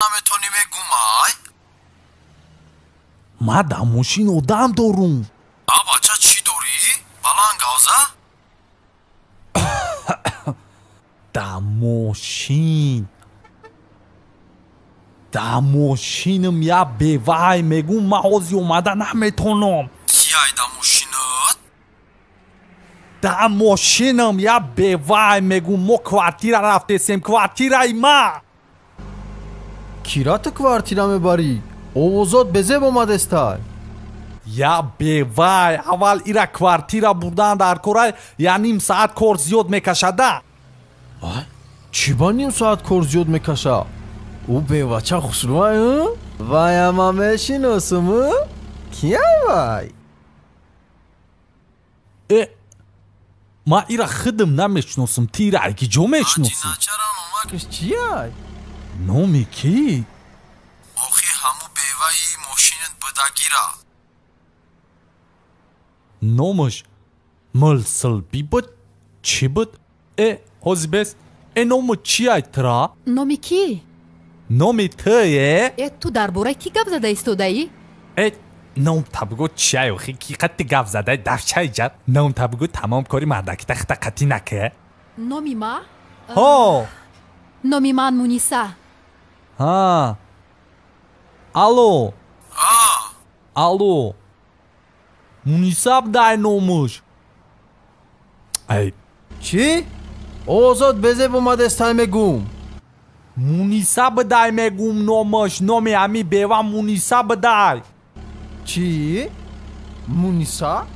نمیتونی بگومای؟ ما در ماشین آدم دارم. بچه چی داری؟ بلان گازه؟ در ماشینم یا بیوای میگم مغازی اومده نمیتونم. کیای در ماشینت؟ در ماشینم یا بیوای میگم ما کوارتیره رفتیم کوارتیره ما. کیرات کوارتیره میبری؟ اوزاد بزه اومدستای. یا بیوای اول ایرا کوارتیره بردن در کره یا نیم ساعت کار زیاد میکشده. چی با نیم ساعت کار زیاد میکشه؟ او بیوه چه خسروه؟ وای اما میشیناسم؟ کیه وای؟ ما ایرا خودم نمیشناسم تیره اگه جو میشناسی. نچران اومد چیه؟ نومی کی؟ آخی همو بیوهی ماشینت بدگیره. نومش ملسلبی بود؟ چی بود؟ حوزی بس نومو چی ایترا؟ نومی کی؟ نومی تایه؟ تو درباره کی گپ زده ایستاده‌ای؟ نوم تبگو چیه اخی کی قطع گپ زده در چای جد؟ نوم تبگو تمام کاری مردک تخت قطعی نکه؟ نومی ما؟ ها نومی من مونیسا. ها الو مونیسا بدای نومش. ای چی؟ اوزاد بزه اومدستای میگم. مونیسا بدای میگم نومش نومی همی بیوه مونیسا بدای. چی؟ مونیسا؟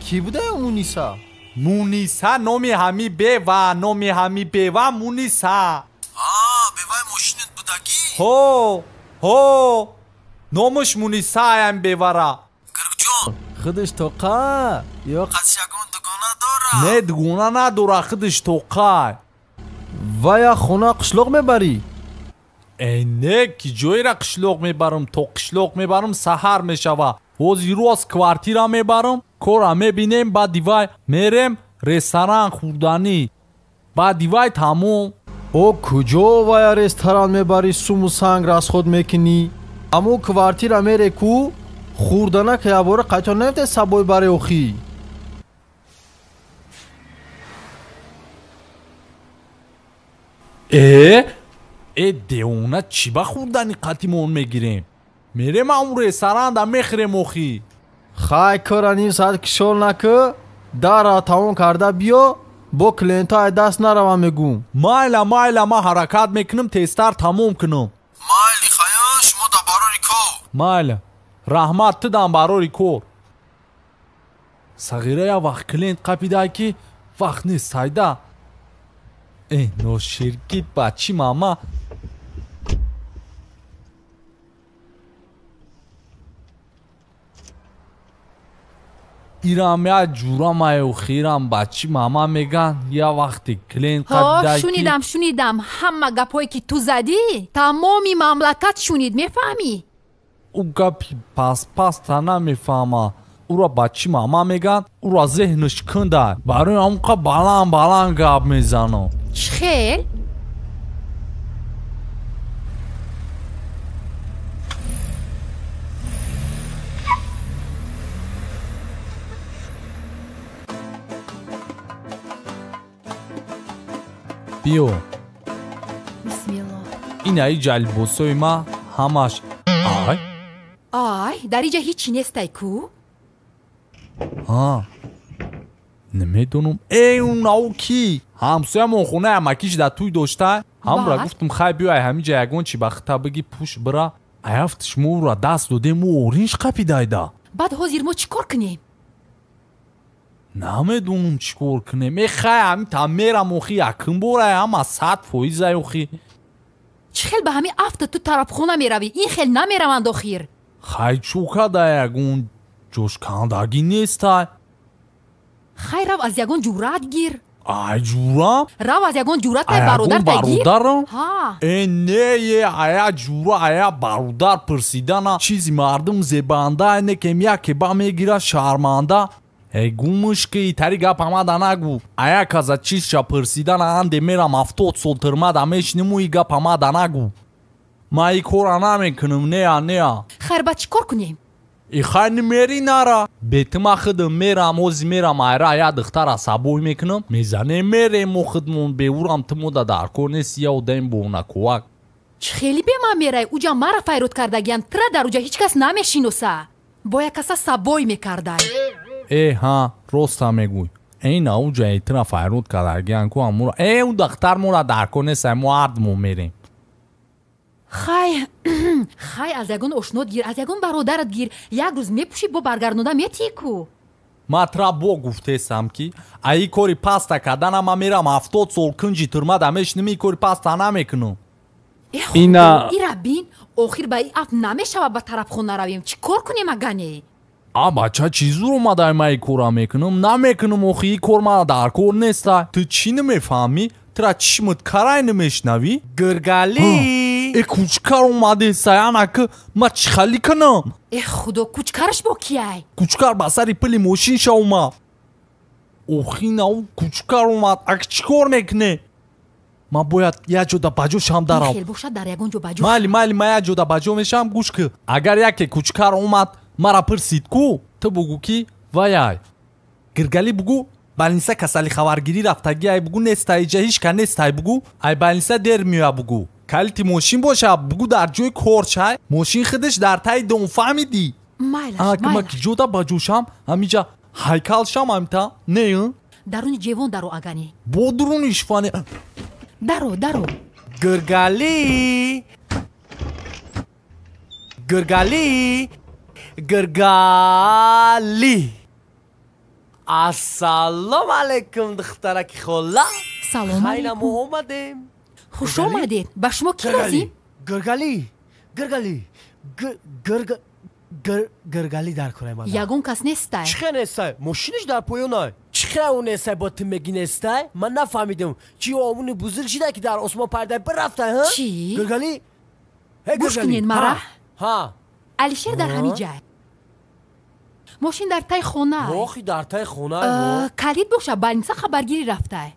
کی بوده مونیسا؟ مونیسا نومی همی بیوه مونیسا. بیوه ماشینت بدگی؟ هو نومش مونیسا هم بیوره. گرگ جان خودش توقع یا قصیگان دگانه داره؟ نه دگونه نداره خودش توقع. و یا خونه قشلوق میبری؟ نه کی جوی را قشلوق میبرم تو قشلوق میبرم سحر میشوه وزی روز کوارتیره میبرم کورا میبینیم بعد دیوای میرم رستوران خوردنی بعد دیوای تموم. او کجا و یا رستوران میبری سومو سنگ راست خود میکنی؟ امو کوارتیره میره کو خوردنه که یاباره قطعا نمیده سبای بره اوخی. دیونه چی با خوردنی قطیمون میگیریم میریم اون رستوران دا میخریم اوخی. خای کورا نیم ساعت کشول نکه دارا تاون کرده بیا با کلینتا دست نروا میگم. مایلا ما حرکت میکنم تستر تموم کنم. مایلی خیاش ما دا باراری کو. مایلا رحمت تدام باراری کور. صغیره یا وقت کلینت قپیده که وقت نیست سایده. نو شرکت بچی ماما. ایرام یا جورام او خیرم بچی ماما میگن یا وقتی کلین قبیده شونیدم همه گپایی که تو زدی تمامی مملکت شونید میفهمی؟ او گپی پاس تا نمیفهمه او را بچی ماما میگن او را ذهنش کنده برای اونقا بلان گپ میزنه. خیر؟ بیو بسم الله. این ای جلبوسوی ما همش آی در اینجا هیچی نیستی کو؟ نمیدونم. اون او کی همسایمون خونه امکیش در توی داشته هم را گفتم خواهی بیای همینجا یگون چی بخطا بگی پوش برا ایفتش مو را دست داده مو اورینش قپی دایده. بعد حاضر ما چی کار کنیم؟ نمیدونم چی کار کنیم. خواهی همین تا میرم اوخی یکم برای هم از 100% اوخی. چه خیل به همین افت تو طرف خونه میروی این خیل نمیروند آخیر. خواهی چوکا دا یگون جوش کندگی نیست های. خیر رو از یگون جورت گیر. جورا؟ رو از یگون جورت برادر تگیر؟ ها نه یه جورا برادر پرسیدن چیزی مردم زبانده اینه که میا که با میگیره شرمانده. گومش که ایتری گپ همه نگو. کازا چیز شا پرسیدن انده میرم 70 سال ترمه دمیش نموی گپ همه نگو. ما ای کورا نمیکنم نه خیر با چی کار کنیم؟ ای خیلی میری نرا بیتما خودم میرم اوزی میرم ایرا یا دختر سابوی میکنم میزنه میره مو خودمون بیورم تمو دا در کنه سیا و دیم بونه کوک خیلی به ما میره اوجا مرا فیروت کردگیان ترا در اوجا هیچ کس نمیشینوسه باید کسا سابوی میکرده ای ها روستا میگوی این اوجا ایتنا فیروت کردگیان کو امورا ای اون دختر مورا در کنه سمو اردمو میریم خای از یگون اشنود گیر از یگون برادرت گیر یک روز میپوشی با برگردونده میتیکو ما ترا бо гуфтесам ки аи кори паста карданам ман мерам 70 сол кунҷи турма да мешинам кори паста намекунам اینا ایرا بین آخر با ای اف نمیشود با طرف خون نرویم چی کار کنیم اگنی бача чӣ зур омадай ма ин кора мекунам намекунам охи ин кор мана дар кор неста ту чӣ намефаҳмӣ тра чишмут карай намешнавӣ گرگالی е кучкар омадеса янаки ма чӣ хали кунам خدا کوچکرش با کیای кучкар ба сари пили мошинша омад охи нав кучкар омад ак чӣ кор мекунӣ ман бояд як ҷода ба ҷо шам дарав خیل бошад дар ягон ҷо ба ҷо майли ма як ҷода ба ҷо мешам гӯш ки агар яке кучкар омад мара пурсид ку ту бугӯ ки ваяй гиргалӣ бугӯ балниса касали хабаргирӣ рафтагӣ ай бугӯ нестай иҷа ҳичка нестай бугӯ ай балниса дер меоя бугӯ калити мошин боша бугӯ дар ҷои кор чай мошин худаш дар таи дом фаҳмидӣ ма ки ҷода ба ҷо шам ҳамиҷа ҳайкал шам амта не даруни ҷевон даро агани бо дуруни шифане даро گرگالی گرگالی السلام علیکم دخترک خولا سلام خیلی علیکم ما اومدیم خوش آمدید با شما کی لازم گرگالی در کنه مادر یگون کس نیسته چخه نیسته ماشینش در پایونای چخه اون نیسته با تو میگی نیسته من نفهمیدم چی آمون بزرگ شده که در آسمان پرده برفته ها چی؟ گرگالی گوش کنین مرا ها علیشیر در همین جای ماشین در تای خونه واخی در تای خونه کلید باشه بالنسا خبرگیری رفته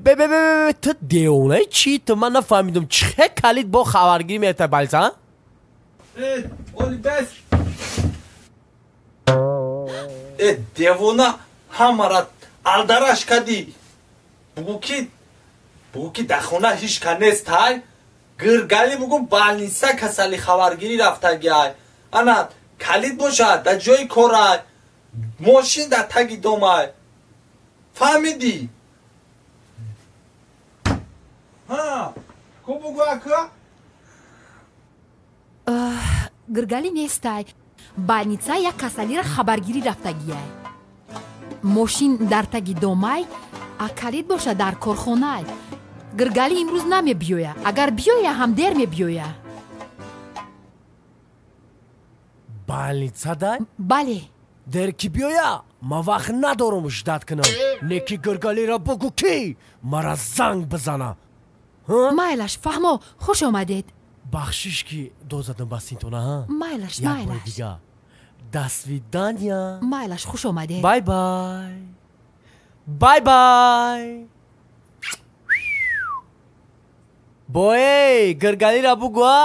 به تو دیونه چی تو من نفهمیدم چه کلید با خبرگیری میته بالنسا اولی بس دیوونه همارا алдараш кади бугӯ ки дар хона ҳеҷ ка нестай гиргалӣ бугӯ балниса касали хабаргирӣ рафтагиай ана калид бошад дар ҷои корай мошин дар таги домай фаҳмидӣ ку бугӯ ака гиргалӣ нестай балница як касалира хабаргирӣ рафтагиай мошин дар таги домай акалид боша дар корхонай гиргалӣ имрӯз намебиёя агар биёя ҳам дер мебиёя больница дай бале дер ки биёя ман вақт надорам ждат кунам неки гиргалиро бугӯ ки мара занг бизана майлаш фаҳмо хуш омадед бахшиш ки дозадам ба синтона майлаш як бори дига до свидания майлаш хуш омадед бай бай бой гиргалиро бугӯ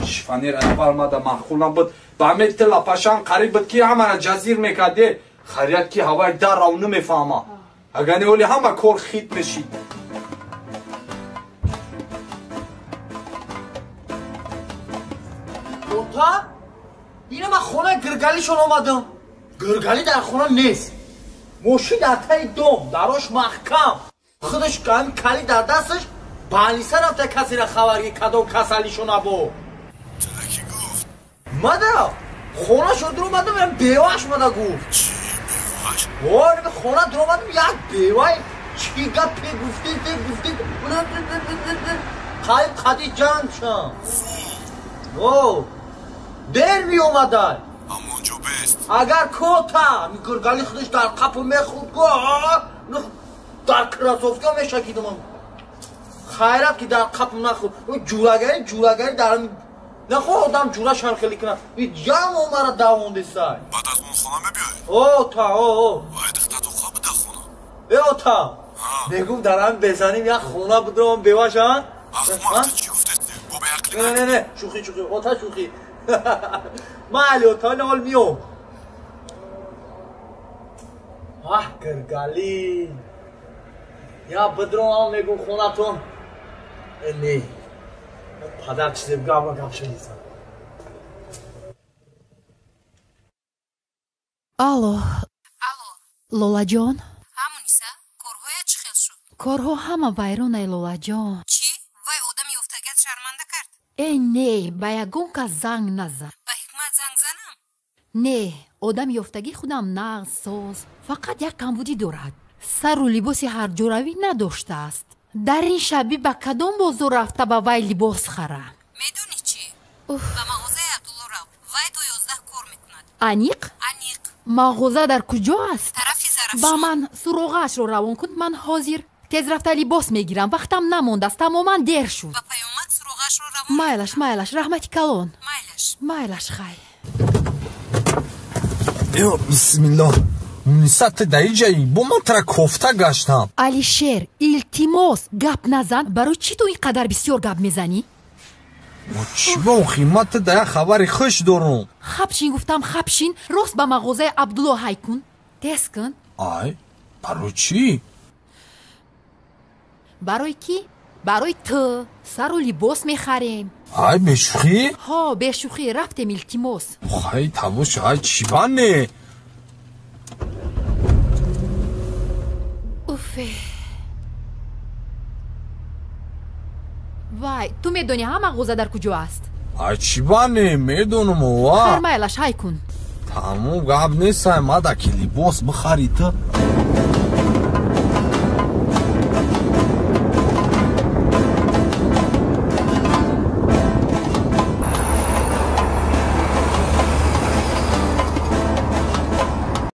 шифанера навармада маъқулам буд ба ҳамин тила пашан қариб буд ки ҳамара ҷазир мекарде харияд ки ҳаваи даррав намефаҳма агани оли ҳама кор хит мешид ота ина ман хонаи гиргалишон омадам гиргалӣ дар хона нест мошин дар таи дом дарош маҳкам худаш ҳамин кали дар дасташ балниса рафта касира хабарги кадом касалишон або چرا گفت مادر خونه شو در اومدم یه بیواش مادر گفت چی بیواش؟ وای به خونه در اومدم یک بیوای چی گفتی خیلی خدی جنگ شم واو در می اومده همونجا بست اگر کوتا می گرگالی خودش در قپو میخود در کراسوفتی ها میشکیدم خیرت که در قپو نخود جورگری در نخو آدم جورا شرخلی کنه این جمع مرا داونده سای بعد از اون خونه میبیای او تا او وای دختر تو خواب ده خونه او تا بگم دارم بزنیم یک خونه بدرم بیواشن اخ چی گفته گو به عقلی نه شوخی او تا شوخی ما علی او تا نال میوم گرگالی یا بدرم میگم خونه تون نه پدر چیزی بگم و گم شدیدم алло лолаҷон ҳамониса корҳоят чӣ хел шуд? корҳо ҳама вайронай лолаҷон чӣ? вай одами ёфтагиат шарманда кард? не ба ягон кас занг назад ба ҳикмат занг занам? не одами ёфтагӣ худам нағз соз фақат як камбудӣ дорад сару либоси ҳарҷоравӣ надоштааст дар ин шаби ба кадом бозор рафта ба вай либос хара медонӣ чӣ? ба мағозаи абдулло рав. вай до 11 кор мекунад. аниқ аниқ мағоза дар куҷо аст тарафи зарафшон. ба ман суроғаашро равон кун ман ҳозир тез рафта либос мегирам вақтам намондааст тамоман дер шуд ба паёмат суроғашро равон. майлаш раҳмати калон майлаш хай бисмиллоҳ мунисат даи ҷаи бо ман тара кофта гаштам алишер илтимос гап назан барои чӣ ту ин қадар бисёр гап мезанӣ чӣ бо химата дая хабари хуш дорум хабшин гуфтам хабшин рост ба мағозаи абдулло ҳай кун тез кун ай барои чӣ барои кӣ барои ту сару либос мехарем ай бешухӣ ҳо бешухӣ рафтем илтимос хай табош ай чӣ бане уфе вай ту медонӣ ҳама мағоза дар куҷо аст ай чӣ бане медонам ова хармайлаш ҳай кун тамом гап несай мадаки либос бихарӣ ту